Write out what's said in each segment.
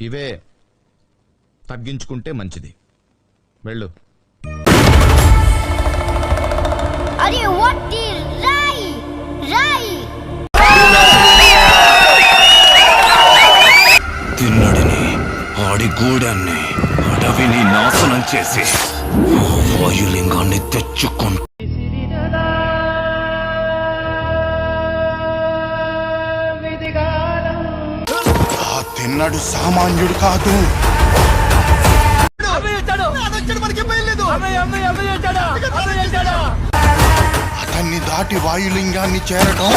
ఇవే తగ్గించుకుంటే మంచిది. వెళ్ళు. అరే వట్టి రాయి రాయి తిన్నడిని ఆడి గూడాన్ని అడవిని నాశనం చేసి వాయులింగాన్ని తెచ్చుకుంటూ తిన్నడు సామాన్యుడు కాదు. అతన్ని దాటి వాయులింగాన్ని చేరడం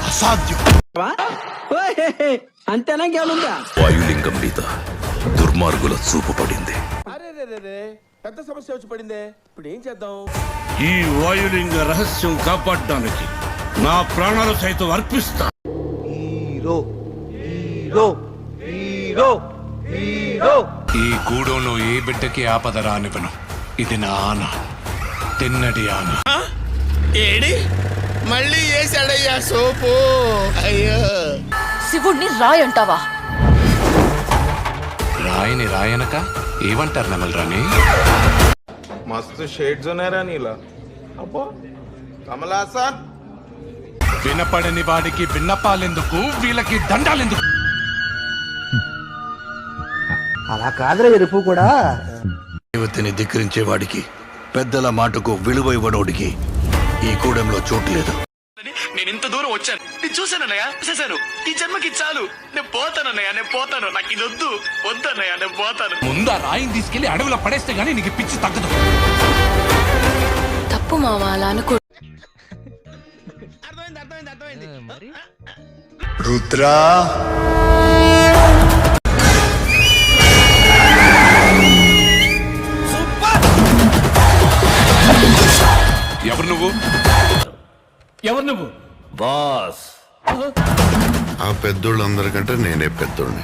అసాధ్యం. అంతేనా గేలుందా? వాయులింగం మీద దుర్మార్గుల చూపు పడింది. పెద్ద సమస్య వచ్చి పడిందే, ఇప్పుడు ఏం చేద్దాం? ఈ వాయులింగ రహస్యం కాపాడడానికి నా ప్రాణాలు సైతం అర్పిస్తా. ఈ గూడెంలో ఏ బిడ్డకి ఆపద రానివ్వను. ఇది నా ఆన, తిన్నడి ఆన. ఏడి మళ్ళీ వేసాడయ్యా సోపు. అయ్యో, శివుణ్ణి రాయ్ అంటావా? రాయిని రాయనక ఏమంటారు నెమల్ రాని? మస్తు షేడ్స్ ఉన్నారా నీలా? అబ్బో కమలాసన్. వినపడని వాడికి విన్నపాలెందుకు, వీళ్ళకి దండాలెందుకు? అలా కాదురా ఎరుపు కూడా. యువతిని ధిక్కరించే వాడికి, పెద్దల మాటకు విలువ ఇవ్వనోడికి ఈ కూడెంలో చోటు లేదు. నేను ఇంత దూరం వచ్చాను, నేను చూశానన్నయ్య, చూశాను. ఈ జన్మకి చాలు, నేను పోతానన్నయ్య, నేను పోతాను. నాకు ఇది వద్దు, వద్దన్నయ్య, నేను పోతాను. ముందు ఆ రాయిని తీసుకెళ్లి అడవిలో పడేస్తే గానీ నీకు పిచ్చి తగ్గదు. తప్పు మామ, అలా అనుకో. రుద్రా, ఎవరు నువ్వు? ఎవరు నువ్వు? బాస్. ఆ పెద్దోళ్ళందరికంటే నేనే పెద్దోళ్ళని.